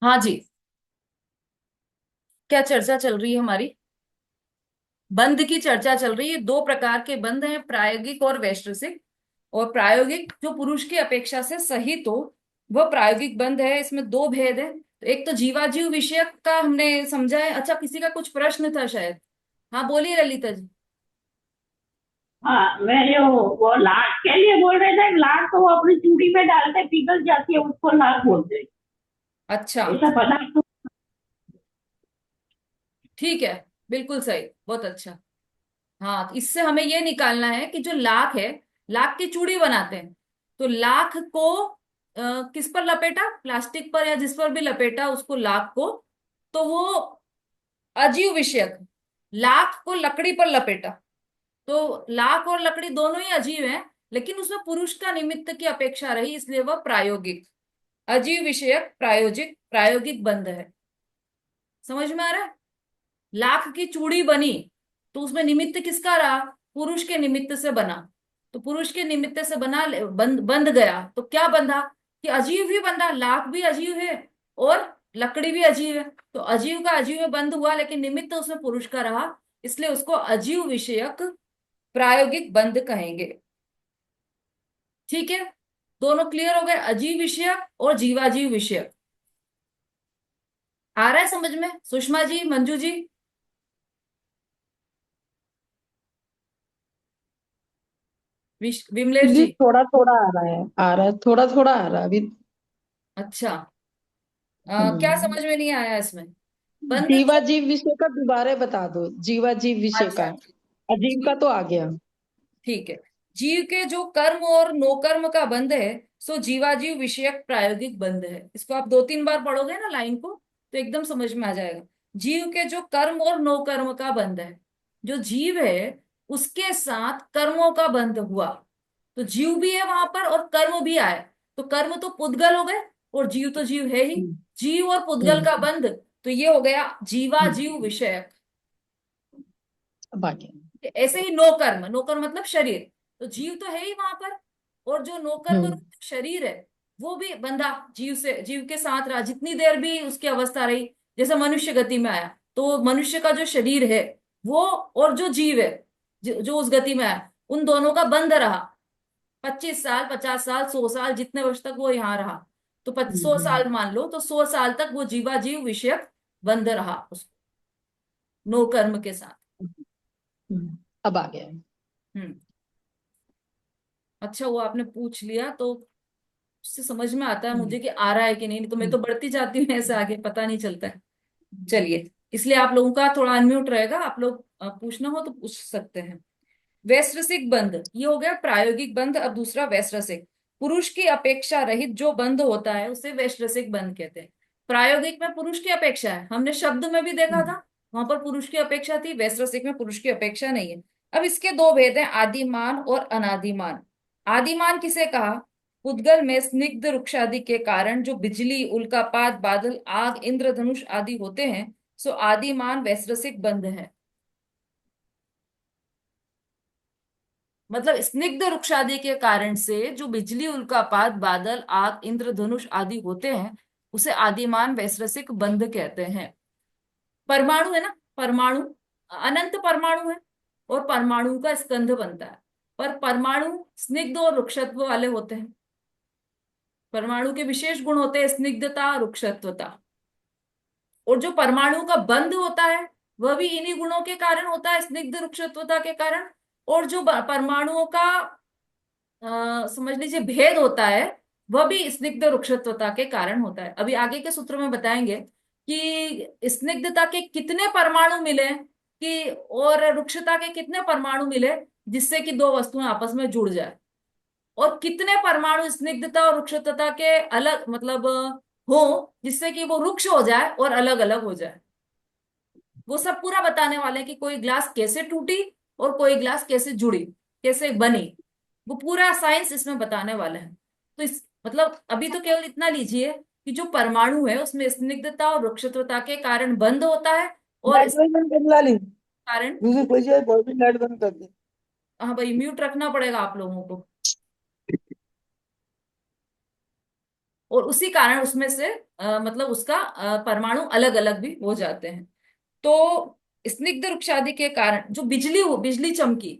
हाँ जी। क्या चर्चा चल रही है हमारी? बंध की चर्चा चल रही है। दो प्रकार के बंध हैं, प्रायोगिक और वैश्विक। और प्रायोगिक जो पुरुष की अपेक्षा से सही तो वह प्रायोगिक बंध है। इसमें दो भेद है। तो एक तो जीवाजीव विषयक का हमने समझा है। अच्छा, किसी का कुछ प्रश्न था शायद। हाँ बोलिए ललिता जी। हाँ, मैं जो वो लाख के लिए बोल रहे थे। लाख तो वो अपनी चूड़ी में डालते पिघल जाती है, उसको लाख बोलते हैं। अच्छा, ऐसा पदार्थ तो। ठीक है। बिल्कुल सही, बहुत अच्छा। हाँ, तो इससे हमें ये निकालना है कि जो लाख है, लाख की चूड़ी बनाते हैं। तो लाख को किस पर लपेटा, प्लास्टिक पर या जिस पर भी लपेटा उसको, लाख को। तो वो अजीव विषयक। लाख को लकड़ी पर लपेटा तो लाख और लकड़ी दोनों ही अजीब हैं। लेकिन उसमें पुरुष का निमित्त की अपेक्षा रही, इसलिए वह प्रायोगिक। अजीव विषयक प्रायोगिक, प्रायोगिक बंध है। समझ में आ रहा है? लाख की चूड़ी बनी तो उसमें निमित्त किसका रहा? पुरुष के निमित्त से बना। तो पुरुष के निमित्त से बना, बंध गया तो क्या बंधा? कि अजीव ही बंधा। लाख भी अजीव है और लकड़ी भी अजीव है। तो अजीव का अजीव में बंध हुआ, लेकिन निमित्त उसमें पुरुष का रहा, इसलिए उसको अजीव विषयक प्रायोगिक बंध कहेंगे। ठीक है। दोनों क्लियर हो गए, अजीव विषयक और जीवाजीव विषयक। आ रहा है समझ में सुषमा जी, मंजू जी, विमलेश जी जी? थोड़ा थोड़ा आ रहा है थोड़ा थोड़ा आ रहा है अभी। अच्छा। क्या हम्म। समझ में नहीं आया इसमें? बंद जीवा तो। जीव विषय का दोबारा बता दो, जीवा जीव विषय अच्छा, का। अजीव जी, का तो आ गया। ठीक है। जीव के जो कर्म और नो कर्म का बंध है, सो जीवाजीव विषयक प्रायोगिक बंध है। इसको आप दो तीन बार पढ़ोगे ना लाइन को, तो एकदम समझ में आ जाएगा। जीव के जो कर्म और नो कर्म का बंध है, जो जीव है उसके साथ कर्मों का बंध हुआ। तो जीव भी है वहां पर और कर्म भी आए। तो कर्म तो पुद्गल हो गए और जीव तो जीव है ही। हम्म। जीव और पुद्गल हम्म। का बंध, तो ये हो गया जीवा हम्म। जीव विषयक। अब आ गया। ऐसे ही नो कर्म, नो कर्म मतलब शरीर। तो जीव तो है ही वहां पर, और जो नो कर्म हम्म। रूप शरीर है वो भी बंधा जीव से, जीव के साथ रहा जितनी देर भी उसकी अवस्था रही। जैसे मनुष्य गति में आया तो मनुष्य का जो शरीर है वो, और जो जीव है जो उस गति में आया, उन दोनों का बंध रहा। 25 साल, 50 साल, 100 साल, जितने वर्ष तक वो यहाँ रहा। तो सौ हम्म। साल मान लो, तो 100 साल तक वो जीवा जीव विषयक बंध रहा उसको, नो कर्म के साथ। अब आ गया। हम्म। अच्छा, वो आपने पूछ लिया तो उससे समझ में आता है हम्म। मुझे कि आ रहा है कि नहीं। नहीं तो मैं हम्म। तो बढ़ती जाती हूँ ऐसे आगे, पता नहीं चलता है। चलिए, इसलिए आप लोगों का थोड़ा अनम्यूट रहेगा। आप लोग पूछना हो तो पूछ सकते हैं। वैश्रसिक बंध, ये हो गया प्रायोगिक बंध। अब दूसरा वैश्रसिक। पुरुष की अपेक्षा रहित जो बंध होता है उसे वैश्रसिक बंध कहते हैं। प्रायोगिक में पुरुष की अपेक्षा है, हमने शब्द में भी देखा हम्म। था। वहां पर पुरुष की अपेक्षा थी, वैश्रसिक में पुरुष की अपेक्षा नहीं है। अब इसके दो भेद हैं, आदिमान और अनादिमान। आदिमान किसे कहा? उद्गल में स्निग्ध वृक्षादि के कारण जो बिजली, उल्कापात, बादल, आग, इंद्रधनुष आदि होते हैं, सो आदिमान वैश्रसिक बंध है। मतलब स्निग्ध वृक्षादि के कारण से जो बिजली, उल्कापात, बादल, आग, इंद्रधनुष आदि होते हैं, उसे आदिमान वैश्रसिक बंध कहते हैं। परमाणु है ना, परमाणु अनंत परमाणु है और परमाणु का स्कंध बनता है। पर परमाणु स्निग्ध और रुक्षत्व वाले होते हैं। परमाणु के विशेष गुण होते हैं स्निग्धता, रुक्षत्वता। और जो परमाणु का बंध होता है वह भी इन्हीं गुणों के कारण होता है, स्निग्ध रुक्षत्वता के कारण। और जो परमाणुओं का समझ लीजिए भेद होता है, वह भी स्निग्ध रुक्षत्वता के कारण होता है। अभी आगे के सूत्र में बताएंगे कि स्निग्धता के कितने परमाणु मिले, कि और रुक्षता के कितने परमाणु मिले जिससे कि दो वस्तुएं आपस में जुड़ जाए, और कितने परमाणु स्निग्धता और रुक्षता के अलग मतलब हो, जिससे कि वो रुक्ष हो जाए और अलग अलग हो जाए। वो सब पूरा बताने वाले हैं कि कोई ग्लास कैसे टूटी और कोई ग्लास कैसे जुड़ी, कैसे बनी। वो पूरा साइंस इसमें बताने वाले हैं। तो इस मतलब अभी तो केवल इतना लीजिए कि जो परमाणु है उसमें स्निग्धता और रुक्षत्वता के कारण बंद होता है, और लाइट इस बंद कर ला ली। कारण। दूसरी कोई चाहिए बहुत लाइट बंद कर दी। हाँ भाई, म्यूट रखना पड़ेगा आप लोगों को। और उसी कारण उसमें से मतलब उसका परमाणु अलग अलग भी हो जाते हैं। तो स्निग्ध रूपशादी के कारण जो बिजली चमकी,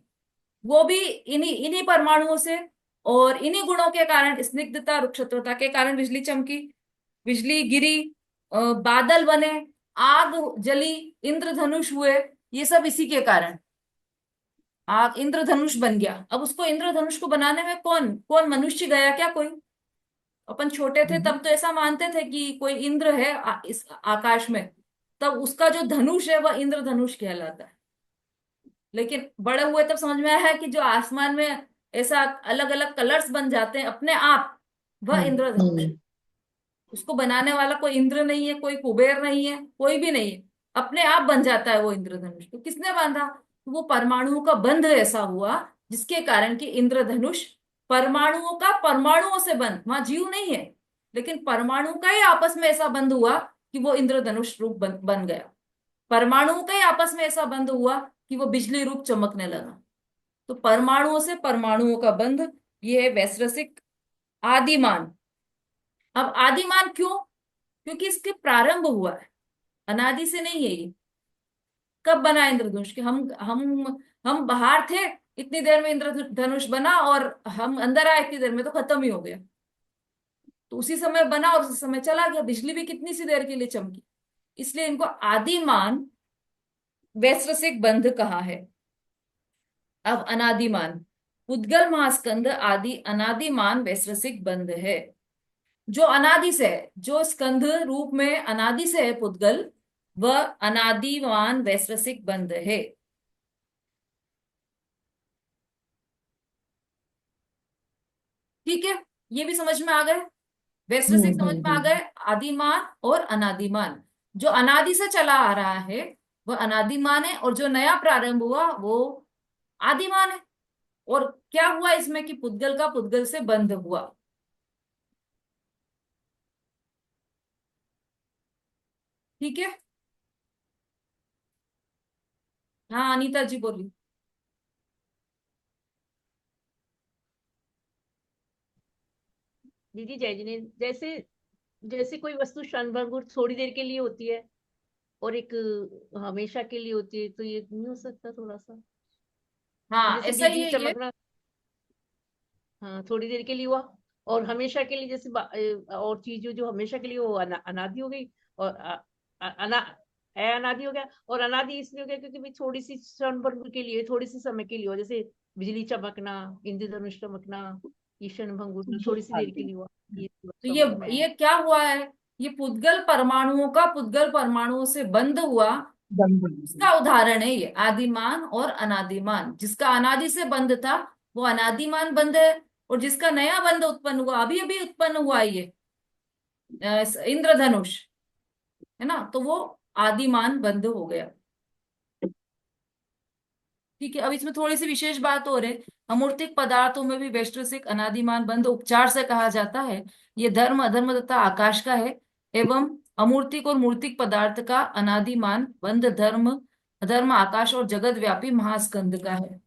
वो भी इन्हीं इन्हीं परमाणुओं से, और इन्हीं गुणों के कारण, स्निग्धता रुक्षत्रता के कारण बिजली चमकी, बिजली गिरी, बादल बने, आग जली, इंद्रधनुष हुए, ये सब इसी के कारण। आग इंद्रधनुष बन गया। अब उसको इंद्रधनुष को बनाने में कौन कौन मनुष्य गया क्या कोई? अपन छोटे थे तब तो ऐसा मानते थे कि कोई इंद्र है इस आकाश में, तब उसका जो धनुष है वह इंद्रधनुष कहलाता है। लेकिन बड़े हुए तब समझ में आया कि जो आसमान में ऐसा अलग अलग कलर्स बन जाते हैं अपने आप, वह इंद्रधनुष है। उसको बनाने वाला कोई इंद्र नहीं है, कोई कुबेर नहीं है, कोई भी नहीं है, अपने आप बन जाता है वो इंद्रधनुष। तो किसने बांधा? तो वो परमाणुओं का बंध ऐसा हुआ जिसके कारण कि इंद्रधनुष परमाणुओं का परमाणुओं से बंध, वहां जीव नहीं है, लेकिन परमाणु का ही आपस में ऐसा बंध हुआ कि वो इंद्रधनुष रूप बन गया। परमाणुओं का ही आपस में ऐसा बंध हुआ कि वो बिजली रूप चमकने लगा। तो परमाणुओं से परमाणुओं का बंध, ये है वैश्रसिक आदिमान। अब आदिमान क्यों? क्योंकि इसके प्रारंभ हुआ है, अनादि से नहीं है ये। कब बना इंद्रधनुष? कि हम बाहर थे, इतनी देर में इंद्रधनुष बना, और हम अंदर आए इतनी देर में तो खत्म ही हो गया। तो उसी समय बना और उसी समय चला गया। बिजली भी कितनी सी देर के लिए चमकी, इसलिए इनको आदिमान वैश्रसिक बंध कहा है। अब अनादिमान, उद्गल महास्कंद आदि अनादिमान वैश्रसिक बंध है। जो अनादि से है, जो स्कंध रूप में अनादि से है पुद्गल, वह अनादिमान वैश्रसिक बंध है। ठीक है, ये भी समझ में आ गए। वैश्रसिक समझ में आ गए। आदिमान और अनादिमान, जो अनादि से चला आ रहा है वह अनादिमान है, और जो नया प्रारंभ हुआ वो आदिमान है। और क्या हुआ इसमें कि पुद्गल का पुद्गल से बंध हुआ। ठीक है। हाँ अनीता जी बोली। दीदी जय जिने, जैसे जैसे कोई वस्तु क्षणभंगुर थोड़ी देर के लिए होती है और एक हमेशा के लिए होती है, तो ये नहीं हो सकता थोड़ा सा? हाँ जैसे ऐसा ही बिजली है ये। चमकना, हाँ थोड़ी देर के लिए हुआ, और हमेशा के लिए जैसे और चीज जो हमेशा के लिए वो अनादि हो गई, और अनादि हो गया। और अनादि इसलिए हो गया क्योंकि भाई थोड़ी सी क्षण भंगुर के लिए, थोड़ी सी समय के लिए हुआ, जैसे बिजली चमकना, इंद्रधनुष चमकना, ये क्षण भंगुर थोड़ी सी देर के लिए हुआ। ये तो समझ में ये आया। क्या हुआ है? ये पुद्गल परमाणुओं का पुद्गल परमाणुओं से बंध हुआ, उसका उदाहरण है ये आदिमान और अनादिमान। जिसका अनादि से बंध था वो अनादिमान बंध है, और जिसका नया बंध उत्पन्न हुआ, अभी अभी उत्पन्न हुआ ये इंद्रधनुष, है ना, तो वो आदिमान बंध हो गया। ठीक है। अब इसमें थोड़ी सी विशेष बात हो रही है। अमूर्तिक पदार्थों में भी वैश्विक अनादिमान बंध उपचार से कहा जाता है। ये धर्म अधर्म तथा आकाश का है, एवं अमूर्तिक और मूर्तिक पदार्थ का अनादिमान बंध धर्म अधर्म आकाश और जगत व्यापी महास्कंद का है।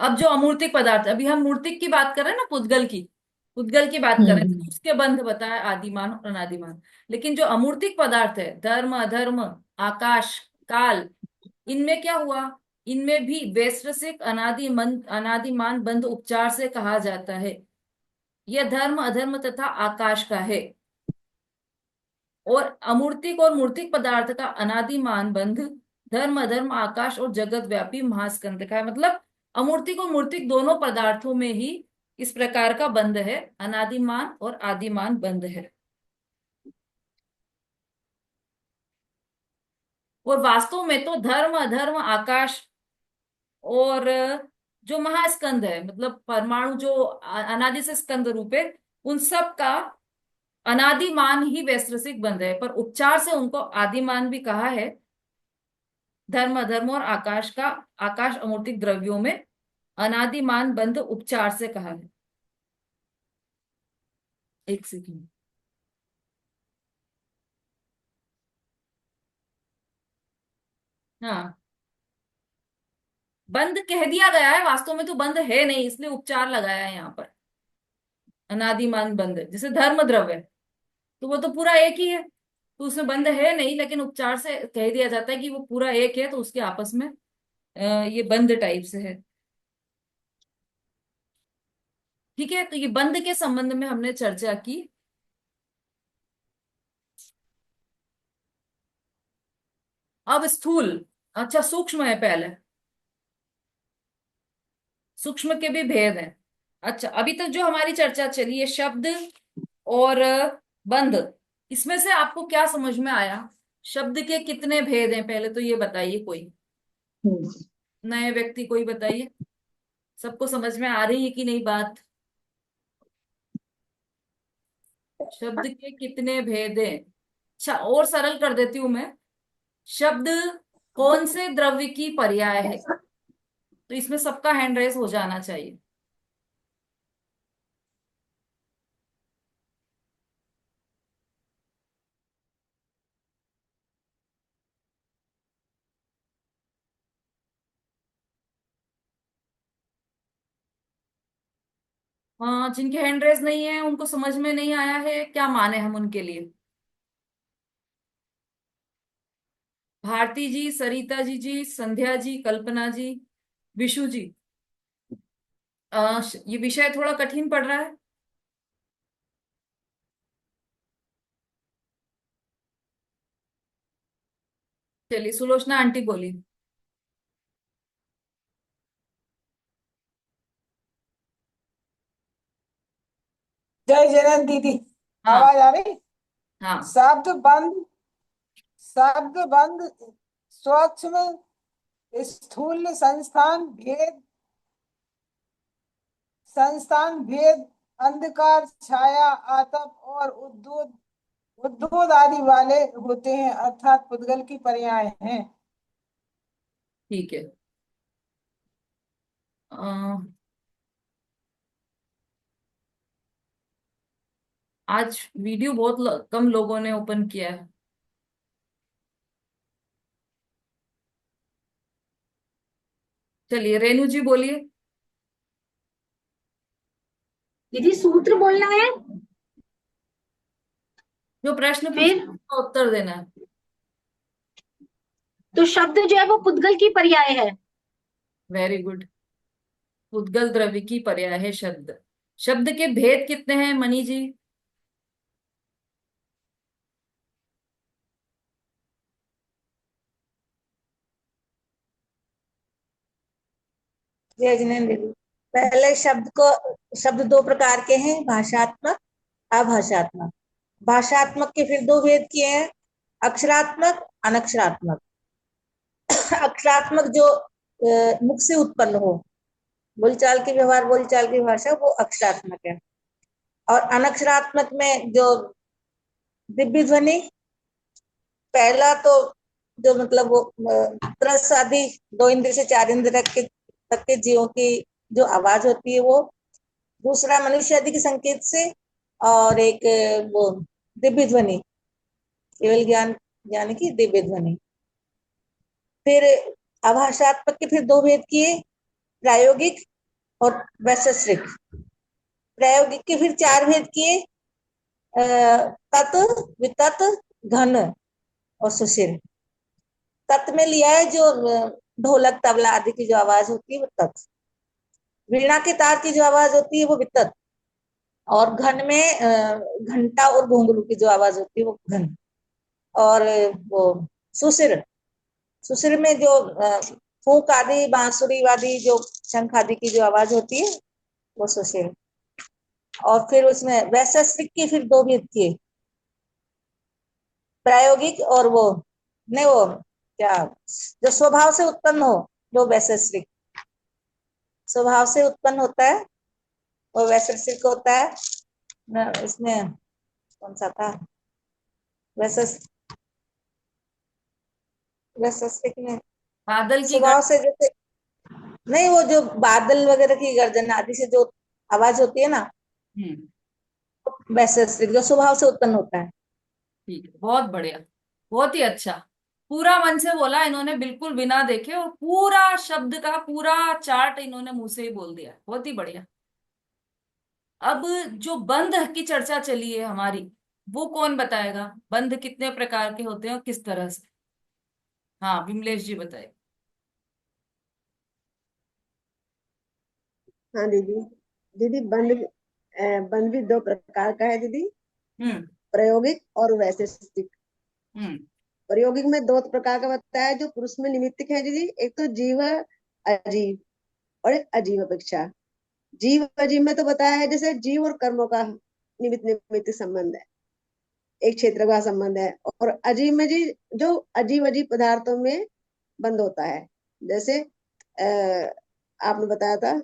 अब जो अमूर्तिक पदार्थ, अभी हम मूर्तिक की बात कर रहे हैं ना, पुद्गल की, पुद्गल की बात कर रहे थे, तो उसके बंध बताया आदिमान और अनादिमान। लेकिन जो अमूर्तिक पदार्थ है, धर्म अधर्म आकाश काल, इनमें क्या हुआ? इनमें भी वैश्विक अनादिमान बंध उपचार से कहा जाता है। यह धर्म अधर्म तथा आकाश का है। और अमूर्तिक और मूर्तिक पदार्थ का अनादिमान बंध धर्म अधर्म आकाश और जगत व्यापी महास्कंद का है। मतलब अमूर्तिक और मूर्तिक दोनों पदार्थों में ही इस प्रकार का बंध है, अनादिमान और आदिमान बंध है। और वास्तव में तो धर्म अधर्म आकाश और जो महास्कंद है, मतलब परमाणु जो अनादि से स्कंद रूप है, उन सब का अनादिमान ही वैश्विक बंध है, पर उपचार से उनको आदिमान भी कहा है। धर्म अधर्म और आकाश का, आकाश अमूर्तिक द्रव्यों में अनादिमान बंध उपचार से कहा है। एक सेकंड। हाँ बंद कह दिया गया है, वास्तव में तो बंद है नहीं, इसलिए उपचार लगाया है यहाँ पर। अनादिमान बंद, जैसे धर्म द्रव्य, तो वो तो पूरा एक ही है, तो उसमें बंद है नहीं, लेकिन उपचार से कह दिया जाता है कि वो पूरा एक है, तो उसके आपस में ये बंद टाइप से है। ठीक है, तो ये बंद के संबंध में हमने चर्चा की। अब स्थूल, अच्छा सूक्ष्म है पहले, सूक्ष्म के भी भेद हैं। अच्छा, अभी तक जो हमारी चर्चा चली है शब्द और बंध, इसमें से आपको क्या समझ में आया? शब्द के कितने भेद हैं पहले तो ये बताइए, कोई हम्म। नए व्यक्ति कोई बताइए, सबको समझ में आ रही है कि नहीं बात? शब्द के कितने भेद हैं? अच्छा, और सरल कर देती हूं मैं, शब्द कौन से द्रव्य की पर्याय है? तो इसमें सबका हैंड रेस हो जाना चाहिए। हाँ, जिनके हैंड रेस नहीं है उनको समझ में नहीं आया है, क्या माने हम उनके लिए? भारती जी, सरिता जी, संध्या जी, कल्पना जी, विशु जी। ये विषय थोड़ा कठिन पड़ रहा है। चलिए, सुलोचना आंटी बोली। जय जयंत दीदी, हाँ। आवाज आ रही? हाँ। शब्द बंद, शब्द बंद, सूक्ष्म, स्थूल, संस्थान भेद, अंधकार, छाया, आतप और उद्दूत, उद्दूत आदि वाले होते हैं, अर्थात पुद्गल की पर्याय हैं। ठीक है। अ, आज वीडियो बहुत कम लोगों ने ओपन किया है। चलिए, रेणु जी बोलिए। दीदी सूत्र बोलना है। जो प्रश्न पूछा फिर उसका उत्तर देना है। तो शब्द जो है वो पुद्गल की पर्याय है। Very good. उद्गल द्रव्य की पर्याय है शब्द। शब्द के भेद कितने हैं मनी जी? जय जिनेन्द्र दीदी, पहले शब्द दो प्रकार के हैं, भाषात्मक, अभाषात्मक। भाषात्मक के फिर दो भेद किए हैं, अक्षरात्मक, अनक्षरात्मक। अक्षरात्मक जो मुख से उत्पन्न हो, बोलचाल के व्यवहार, बोलचाल की भाषा, वो अक्षरात्मक है। और अनक्षरात्मक में जो दिव्य ध्वनि, पहला तो जो मतलब वो रस आदि, दो इंद्र से चार इंद्र तक के जीवों की जो आवाज होती है वो, दूसरा मनुष्य आदि के संकेत से, और एक वो दिव्य ध्वनि, केवल ज्ञान ज्ञान की दिव्य ध्वनि। फिर आभाषात्मक के फिर दो भेद किए, प्रायोगिक और वैशेषिक। प्रायोगिक के फिर चार भेद किए, तत्, वितत, घन और सुशिर। तत् में लिया है जो ढोलक तबला आदि की जो आवाज होती है वो तत्, वीणा के तार की जो आवाज होती है वो वितत, और घन में घंटा और घुंघरू की जो आवाज होती है वो घन। और वो सुशिर, सुशिर में जो फूंक आदि, बांसुरी वादी, जो शंख आदि की जो आवाज होती है वो सुशिर। और फिर उसमें वैशेषिक की फिर दो भेद किए, प्रायोगिक और वो, नहीं वो क्या, जो स्वभाव से उत्पन्न हो, जो वैशेषिक स्वभाव से उत्पन्न होता है वो वैशेषिक होता है। इसमें कौन सा था वैशेषिक? वैशेषिक में बादल की स्वभाव से, जैसे नहीं, वो जो बादल वगैरह की गर्जन आदि से जो आवाज होती है ना, हम्म। वैशेषिक जो स्वभाव से उत्पन्न होता है। ठीक है, बहुत बढ़िया, बहुत ही अच्छा। पूरा मन से बोला इन्होंने, बिल्कुल बिना देखे, और पूरा शब्द का पूरा चार्ट इन्होंने मुंह से ही बोल दिया। बहुत ही बढ़िया। अब जो बंध की चर्चा चली है हमारी, वो कौन बताएगा? बंध कितने प्रकार के होते हैं और किस तरह से? हाँ, विमलेश जी बताए। हाँ दीदी। दीदी बंद भी दो प्रकार का है दीदी। हम्म। प्रायोगिक और वैशेषिक। हम्म। प्रायोगिक में दो प्रकार का बताया जो पुरुष में निमित्तिक है दीदी। एक तो जीव अजीव और एक अजीव अपेक्षा। जीव अजीव में तो बताया है जैसे जीव और कर्मों का निमित्त निमित्त संबंध है, एक क्षेत्र का संबंध है। और अजीव में जी जो अजीब अजीब पदार्थों में बंद होता है, जैसे आपने बताया था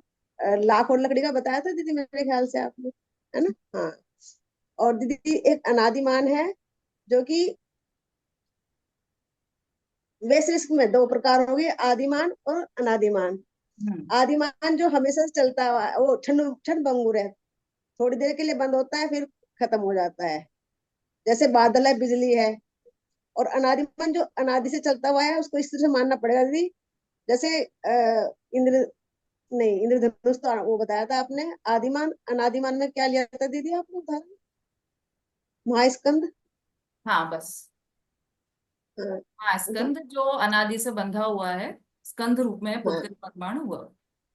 लाख और लकड़ी का बताया था दीदी मेरे ख्याल से आपने, है ना? हाँ। और दीदी एक अनादिमान है जो कि वैश्विक में दो प्रकार हो गए, आदिमान और अनादिमान। हम्म। आदिमान जो हमेशा से चलता हुआ है वो क्षण क्षण भंगुर है, थोड़ी देर के लिए बंद होता है फिर खत्म हो जाता है, जैसे बादल है, बिजली है। और अनादिमान जो अनादि से चलता हुआ है उसको इस तरह से मानना पड़ेगा दीदी, जैसे इंद्र नहीं, इंद्रधनुष तो वो बताया था आपने। आदिमान अनादिमान में क्या लिया था दीदी आपने उदाहरण? महास्कंद। हाँ बस। हाँ। हाँ, स्कंद जो अनादि से बंधा हुआ है, स्कंद रूप में है हाँ। पुद्गल परमाणु हुआ।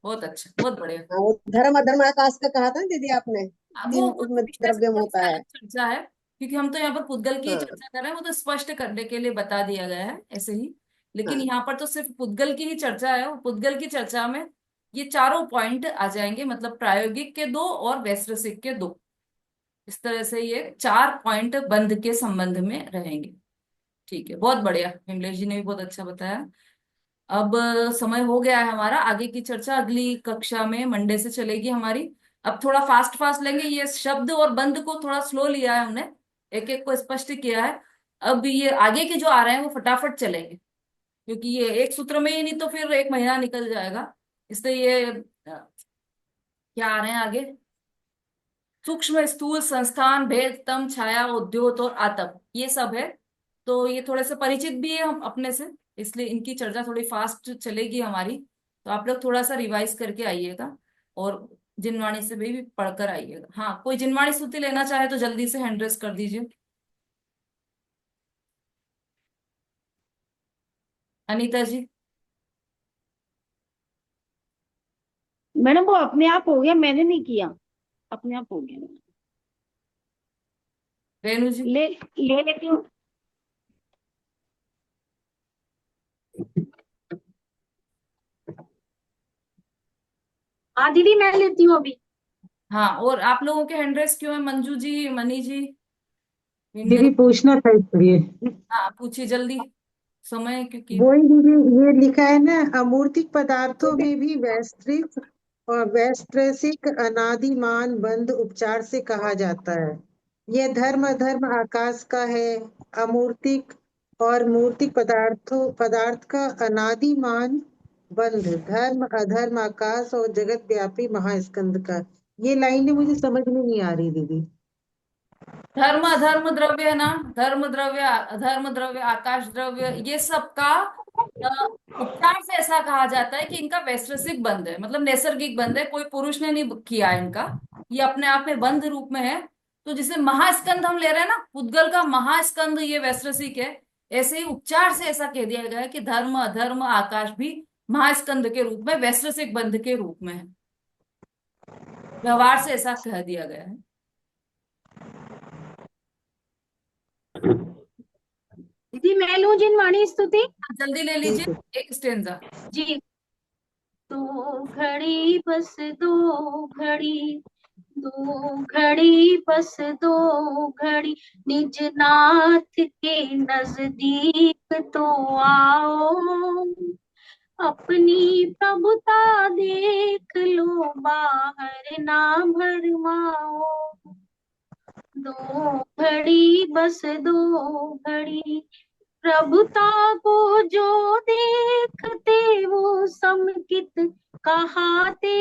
बहुत अच्छा, बहुत बढ़िया। हाँ, वो धर्म अधर्म आकाश का कहा था ना दीदी आपने, तीन वो तो उसमें विषय से द्रव्यम थोड़ी सी होता है। अलग चर्चा है, क्योंकि हम तो यहाँ पर पुद्गल की ही हाँ। चर्चा कर रहे हैं, वो तो स्पष्ट करने के लिए बता दिया गया है ऐसे ही। लेकिन हाँ। यहाँ पर तो सिर्फ पुद्गल की ही चर्चा है, और पुद्गल की चर्चा में ये चारों पॉइंट आ जाएंगे, मतलब प्रायोगिक के दो और वैश्विक के दो। इस तरह से ये चार पॉइंट बंध के संबंध में रहेंगे। ठीक है, बहुत बढ़िया, विमलेश जी ने भी बहुत अच्छा बताया। अब समय हो गया है हमारा, आगे की चर्चा अगली कक्षा में मंडे से चलेगी हमारी। अब थोड़ा फास्ट फास्ट लेंगे, ये शब्द और बंद को थोड़ा स्लो लिया है हमने, एक एक को स्पष्ट किया है। अब ये आगे के जो आ रहे हैं वो फटाफट चलेंगे, क्योंकि ये एक सूत्र में ही नहीं तो फिर एक महीना निकल जाएगा। इसलिए ये क्या आ रहे हैं आगे? सूक्ष्म स्थूल संस्थान भेद तम छाया उद्योत और आतप, ये सब है। तो ये थोड़े से परिचित भी है हम अपने से, इसलिए इनकी चर्चा थोड़ी फास्ट चलेगी हमारी। तो आप लोग थोड़ा सा रिवाइज करके आइएगा, और जिनवाणी से भी पढ़कर आइएगा। हाँ, कोई जिनवाणी स्तुति लेना चाहे तो जल्दी से हैंड रेस कर दीजिए। अनीता जी। मैडम वो अपने आप हो गया, मैंने नहीं किया, अपने आप हो गया। रेणु जी। ले ले लेती हूँ। हाँ दीदी मैं लेती हूँ अभी। हाँ, और आप लोगों के हैंड रेस क्यों है? मंजू जी, मनी जी, विमले। दीदी पूछना था इसलिए। हाँ, पूछिए जल्दी, समय है क्योंकि। वही दीदी, ये लिखा है ना, अमूर्तिक पदार्थों में भी वैश्विक और वैश्विक अनादिमान बंध उपचार से कहा जाता है। यह धर्म अधर्म आकाश का है। अमूर्तिक और मूर्तिक पदार्थ का अनादिमान बंध धर्म अधर्म आकाश और जगत व्यापी महास्कंद का। ये लाइनें मुझे समझ में नहीं आ रही दीदी। धर्म अधर्म द्रव्य है ना, धर्म द्रव्य अधर्म द्रव्य आकाश द्रव्य, ये सब का अ, उपचार से ऐसा कहा जाता है कि इनका वैश्विक बंध है, मतलब नैसर्गिक बंध है, कोई पुरुष ने नहीं किया है इनका, ये अपने आप में बंध रूप में है। तो जिसे महास्कंद हम ले रहे हैं ना, पुद्गल का महास्कंद ये वैश्विक है। ऐसे ही उपचार से ऐसा कह दिया गया है कि धर्म अधर्म आकाश भी महास्कंद के रूप में, वैश्विक बंध के रूप में है। व्यवहार से ऐसा कह दिया गया है। दीदी मैं लूं जिनवाणी स्तुति। जल्दी ले ठीक लीजिए, है। एक स्टेंजा। जी। दो घड़ी बस दो घड़ी, दो घड़ी बस दो घड़ी, निज नाथ के नजदीक तो आओ, अपनी प्रभुता देख लो, बाहर ना भरमाओ। दो घड़ी बस दो घड़ी, प्रभुता को जो देखते वो समकित कहाते,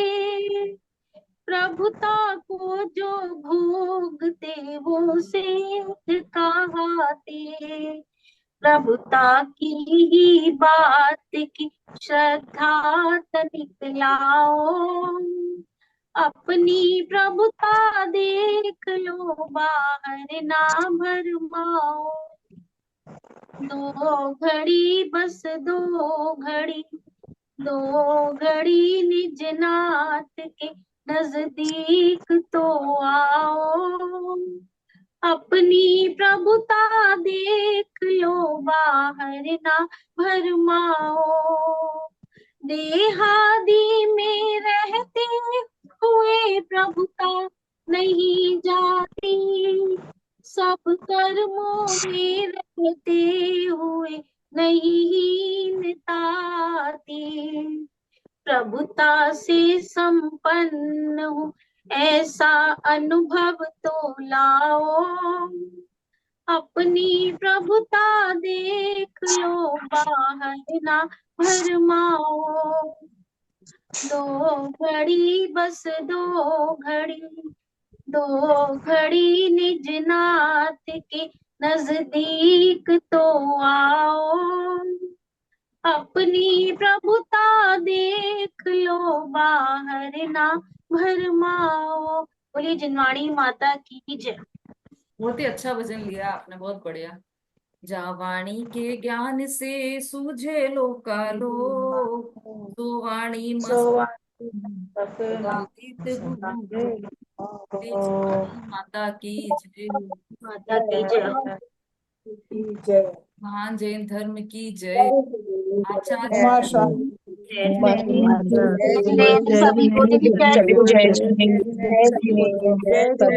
प्रभुता को जो भोगते वो सेठ कहाते, प्रभुता की ही बात की श्रद्धा तनिक लाओ, अपनी प्रभुता देख लो बाहर ना भरमाओ। दो घड़ी बस दो घड़ी, दो घड़ी निज नाथ के नजदीक तो आओ, अपनी प्रभुता देख लो बाहर ना भरमाओ। देहादि में रहते हुए प्रभुता नहीं जाती, सब कर्मों में रहते हुए नहीं मिटाती। प्रभुता से संपन्न हूँ ऐसा अनुभव तो लाओ, अपनी प्रभुता देख लो बाहर ना भरमाओ। दो घड़ी बस दो घड़ी, दो घड़ी निज नाथ के नजदीक तो आओ, अपनी प्रभुता देख लो बाहर ना भरमाओ। बोलिए जिनवाणी माता की जय। बहुत ही अच्छा भजन लिया आपने, बहुत बढ़िया। जा वाणी के ज्ञान से सूझे लोकालो, तो वाणी मस्तित गुरु। माता की जय। माता की जय। महान जैन धर्म की जय। आचार्य उमा शांति जय जय जय सभी बोलिए जय जय जय जय जय।